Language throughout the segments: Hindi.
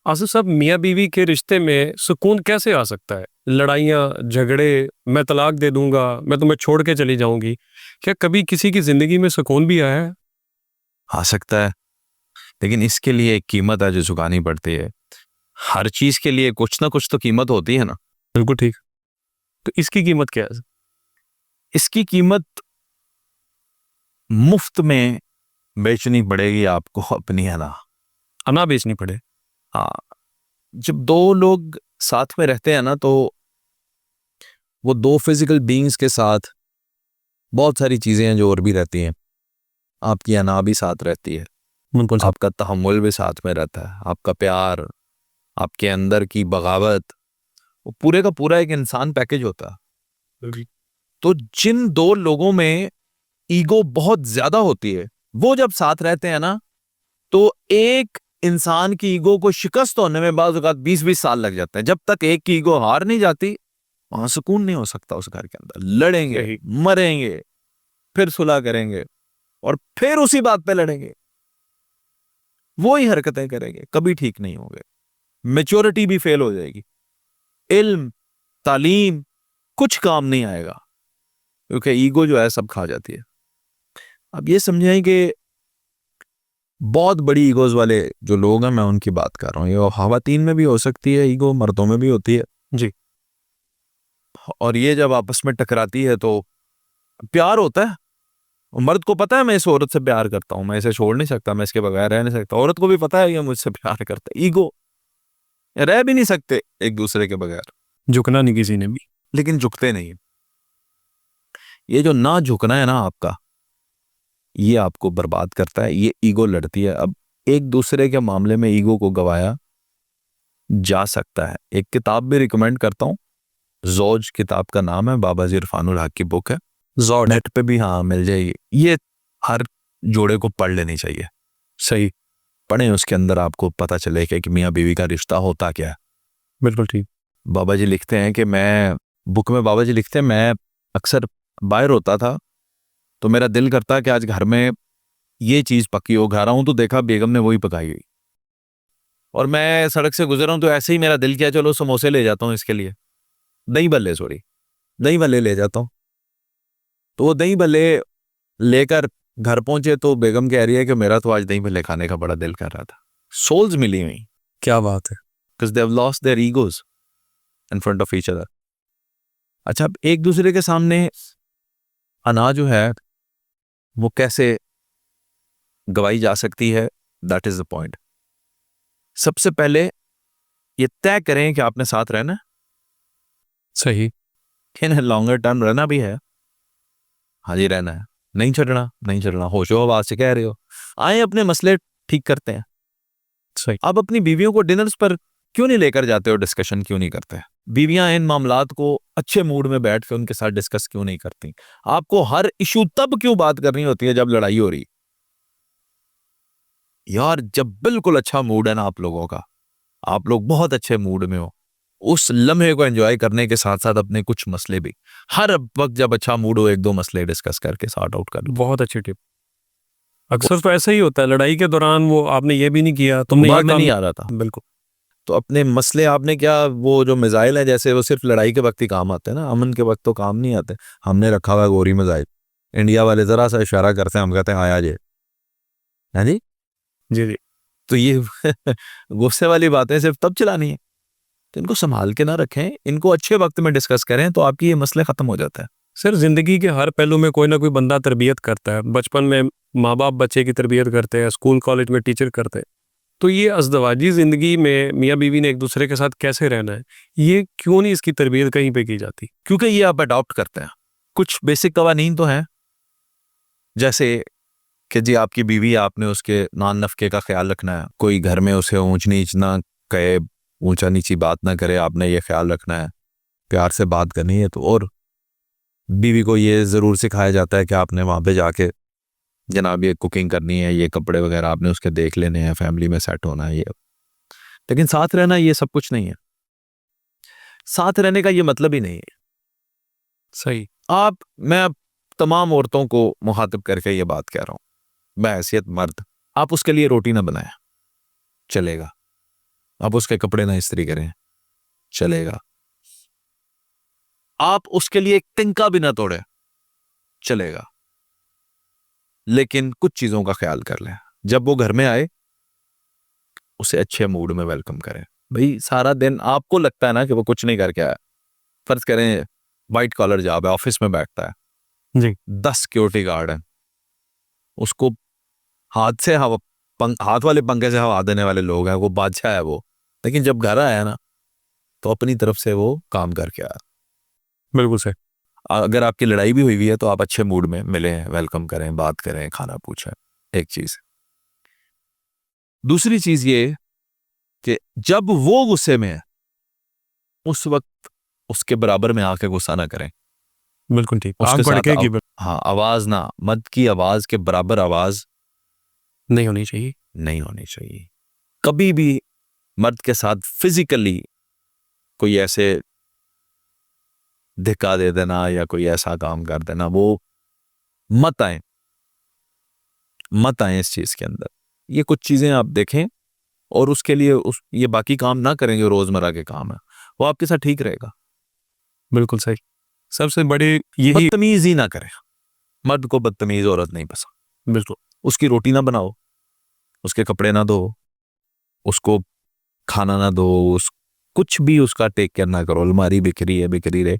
आसिफ साहब, मियाँ बीवी के रिश्ते में सुकून कैसे आ सकता है? लड़ाइयाँ, झगड़े, मैं तलाक दे दूंगा, मैं तुम्हें छोड़ के चली जाऊंगी, क्या कभी किसी की जिंदगी में सुकून भी आया है? आ सकता है, लेकिन इसके लिए एक कीमत है जो चुकानी पड़ती है। हर चीज के लिए कुछ ना कुछ तो कीमत होती है ना। बिल्कुल ठीक। तो इसकी कीमत क्या है? इसकी कीमत मुफ्त में बेचनी पड़ेगी आपको अपनी, है ना। अना बेचनी पड़े? हाँ, जब दो लोग साथ में रहते हैं ना, तो वो दो फिजिकल बीइंग्स के साथ बहुत सारी चीजें हैं जो और भी रहती हैं। आपकी अना भी साथ रहती है, बिल्कुल साहब। आपका तहम्मुल भी साथ में रहता है, आपका प्यार, आपके अंदर की बगावत, वो पूरे का पूरा एक इंसान पैकेज होता है। बिल्कुल। तो जिन दो लोगों में ईगो बहुत ज्यादा होती है, वो जब साथ रहते हैं ना, तो एक इंसान की ईगो को शिकस्त होने में बाज़ औक़ात 20-20 साल लग जाते हैं। जब तक एक की ईगो हार नहीं जाती, वहां सुकून नहीं हो सकता उस घर के अंदर। लड़ेंगे, सही। मरेंगे, फिर सुलह करेंगे, और फिर उसी बात पे लड़ेंगे, वो ही हरकतें करेंगे, कभी ठीक नहीं होंगे। मेच्योरिटी भी फेल हो जाएगी, इल्म, तालीम, कुछ काम नहीं आएगा, क्योंकि ईगो जो है सब खा जाती है। अब ये समझें कि बहुत बड़ी ईगोज वाले जो लोग हैं, मैं उनकी बात कर रहा हूँ। ये खवातीन में भी हो सकती है ईगो, मर्दों में भी होती है। जी। और ये जब आपस में टकराती है तो प्यार होता है। और मर्द को पता है मैं इस औरत से प्यार करता हूँ, मैं इसे छोड़ नहीं सकता, मैं इसके बगैर रह नहीं सकता। औरत को भी पता है ये मुझसे प्यार करता है। ईगो, रह भी नहीं सकते एक दूसरे के बगैर, झुकना नहीं किसी ने भी। लेकिन झुकते नहीं। ये जो ना झुकना है ना आपका, ये आपको बर्बाद करता है। ये ईगो लड़ती है। अब एक दूसरे के मामले में ईगो को गवाया जा सकता है। एक किताब भी रिकमेंड करता हूँ, ज़ौज किताब का नाम है, बाबाजी इरफानुल हक की बुक है। जॉड। नेट पे भी हाँ मिल जाएगी। ये हर जोड़े को पढ़ लेनी चाहिए। सही। पढ़ें, उसके अंदर आपको पता चलेगा कि मियाँ बीवी का रिश्ता होता क्या है। बिल्कुल ठीक। बाबा जी लिखते हैं कि मैं, बुक में बाबा जी लिखते हैं, मैं अक्सर बाहर होता था तो मेरा दिल करता कि आज घर में ये चीज़ पकी हो। घर आऊँ तो देखा बेगम ने वही पकाई हुई, और मैं सड़क से गुजरा हूँ तो ऐसे ही मेरा दिल किया चलो समोसे ले जाता हूँ इसके लिए, दही भल्ले, सॉरी, दही भल्ले ले जाता हूँ। तो वो दही भल्ले लेकर घर पहुंचे तो बेगम कह रही है कि मेरा तो आज दही भल्ले खाने का बड़ा दिल कर रहा था। सोल्स मिली हुई, क्या बात है। Because they have lost their egos in front of each other. अच्छा, अब एक दूसरे के सामने अना जो है वो कैसे गवाई जा सकती है, दैट इज द पॉइंट। सबसे पहले ये तय करें कि आपने साथ रहना है, सही। इन लॉन्गर टर्म रहना भी है। हाँ जी, रहना है, नहीं छड़ना, नहीं छड़ना, होशो हवास से कह रहे हो। आए अपने मसले ठीक करते हैं। सही। आप अपनी बीवियों को डिनर्स पर क्यों नहीं लेकर जाते हो, डिस्कशन क्यों नहीं करते? बीवियां इन मामलात को अच्छे मूड में बैठ के उनके साथ डिस्कस क्यों नहीं करती? आपको हर इशू तब क्यों बात करनी होती है जब लड़ाई हो रही? यार, जब बिल्कुल अच्छा मूड है ना आप लोगों का, आप लोग बहुत अच्छे मूड में हो, उस लम्हे को एंजॉय करने के साथ साथ अपने कुछ मसले भी, हर वक्त जब अच्छा मूड हो, एक दो मसले डिस्कस करके सॉर्ट आउट कर लो। बहुत अच्छी टिप। वो अक्सर तो ऐसा ही होता है लड़ाई के दौरान, वो आपने ये भी नहीं किया, तुमने ये बाद में काम। नहीं आ रहा था। बिल्कुल। तो अपने मसले आपने क्या, वो जो मिसाइल है जैसे, वो सिर्फ लड़ाई के वक्त ही काम आते हैं ना, अमन के वक्त तो काम नहीं आते। हमने रखा हुआ गोरी मिसाइल, इंडिया वाले जरा सा इशारा करते हैं, हम कहते हैं आया जे, है जी। जी जी। तो ये गुस्से वाली बातें सिर्फ तब चलानी है। तो इनको संभाल के ना रखें, इनको अच्छे वक्त में डिस्कस करें, तो आपकी ये मसले खत्म हो जाता है। सर, जिंदगी के हर पहलू में कोई ना कोई बंदा तरबियत करता है। बचपन में माँ बाप बच्चे की तरबियत करते हैं, स्कूल कॉलेज में टीचर करते हैं। तो ये अज़दवाजी ज़िंदगी में मियाँ बीवी ने एक दूसरे के साथ कैसे रहना है, ये क्यों नहीं इसकी तरबियत कहीं पे की जाती? क्योंकि ये आप अडॉप्ट करते हैं। कुछ बेसिक कवानीन तो हैं, जैसे कि जी आपकी बीवी, आपने उसके नान नफके का ख्याल रखना है, कोई घर में उसे ऊंच नीच ना कहे, ऊंचा नीची बात ना करे, आपने ये ख्याल रखना है, प्यार से बात करनी है। तो और बीवी को ये ज़रूर सिखाया जाता है कि आपने वहाँ पे जाके जनाब ये कुकिंग करनी है, ये कपड़े वगैरह आपने उसके देख लेने हैं, फैमिली में सेट होना है ये। लेकिन साथ रहना ये सब कुछ नहीं है। साथ रहने का ये मतलब ही नहीं है। सही। मैं अब तमाम औरतों को मुखातिब करके ये बात कह रहा हूँ, मैं हैसियत मर्द, आप उसके लिए रोटी ना बनाए, चलेगा। आप उसके कपड़े ना इस्त्री करें, चलेगा। आप उसके लिए एक तिनका भी ना तोड़े, चलेगा। लेकिन कुछ चीजों का ख्याल कर लें। जब वो घर में आए, उसे अच्छे मूड में वेलकम करें। भाई सारा दिन आपको लगता है ना कि वो कुछ नहीं करके आया, फर्ज करें वाइट कॉलर जॉब है, ऑफिस में बैठता है, जी 10 सिक्योरिटी गार्ड हैं, उसको हाथ वाले पंखे से हवा देने वाले लोग हैं, वो बादशाह है वो। लेकिन जब घर आया ना, तो अपनी तरफ से वो काम करके आया। बिल्कुल सही। अगर आपकी लड़ाई भी हुई है तो आप अच्छे मूड में मिलें, वेलकम करें, बात करें, खाना पूछें। एक चीज। दूसरी चीज ये कि जब वो गुस्से में है, उस वक्त उसके बराबर में आके गुस्सा ना करें। बिल्कुल ठीक, उसके आग साथ भड़केगी हाँ, आवाज ना, मर्द की आवाज के बराबर आवाज नहीं होनी चाहिए। नहीं होनी चाहिए। कभी भी मर्द के साथ फिजिकली कोई ऐसे धिक्का दे देना या कोई ऐसा काम कर देना, वो मत आए, मत आए इस चीज के अंदर। ये कुछ चीजें आप देखें और उसके लिए ये बाकी काम ना करें जो रोजमर्रा के काम है, वो आपके साथ ठीक रहेगा। बिल्कुल सही। सबसे बड़ी यही। बदतमीज ही ना करें। मर्द को बदतमीज औरत नहीं पसंद। बिल्कुल। उसकी रोटी ना बनाओ, उसके कपड़े ना धो, उसको खाना ना दो, कुछ भी उसका टेक केयर ना करो। अलमारी बिखरी है, बिखरी रहे,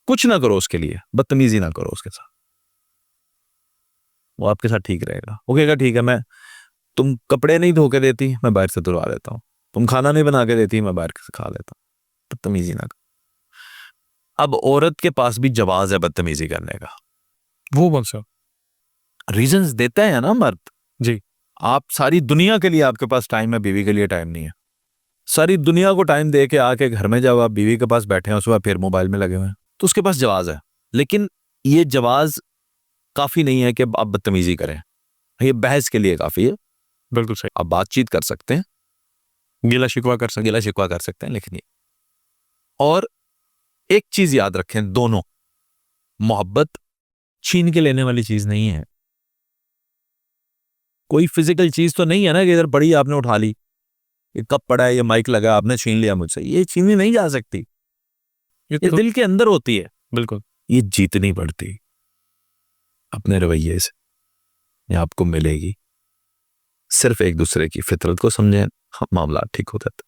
कुछ ना करो उसके लिए, बदतमीजी ना करो उसके साथ। वो आपके साथ ठीक रहेगा। वो कहेगा ठीक है, मैं तुम कपड़े नहीं धो के देती, मैं बाहर से धुलवा देता हूँ। तुम खाना नहीं बना के देती, मैं बाहर से खा लेता हूँ। बदतमीजी ना करो। अब औरत के पास भी जवाज है बदतमीजी करने का। वो कौन सा? रीजंस देते हैं ना मर्द। जी आप सारी दुनिया के लिए आपके पास टाइम है, बीवी के लिए टाइम नहीं है। सारी दुनिया को टाइम दे के आके घर में जब आप बीवी के पास बैठे हैं, उसके बाद फिर मोबाइल में लगे हुए हैं, तो उसके पास जवाज है। लेकिन ये जवाज काफी नहीं है कि आप बदतमीजी करें। ये बहस के लिए काफी है। बिल्कुल सही। आप बातचीत कर सकते हैं, गिला शिकवा कर सकते। गिला शिकवा कर सकते हैं, लेकिन ये। और एक चीज याद रखें, दोनों, मोहब्बत छीन के लेने वाली चीज नहीं है। कोई फिजिकल चीज तो नहीं है ना कि इधर पड़ी आपने उठा ली, ये कब पड़ा है, ये माइक लगा आपने छीन लिया मुझसे। ये छीनी नहीं जा सकती। ये ये तो दिल के अंदर होती है। बिल्कुल। ये जीतनी पड़ती अपने रवैये से, ये आपको मिलेगी। सिर्फ एक दूसरे की फितरत को समझें, मामला ठीक हो जाता है।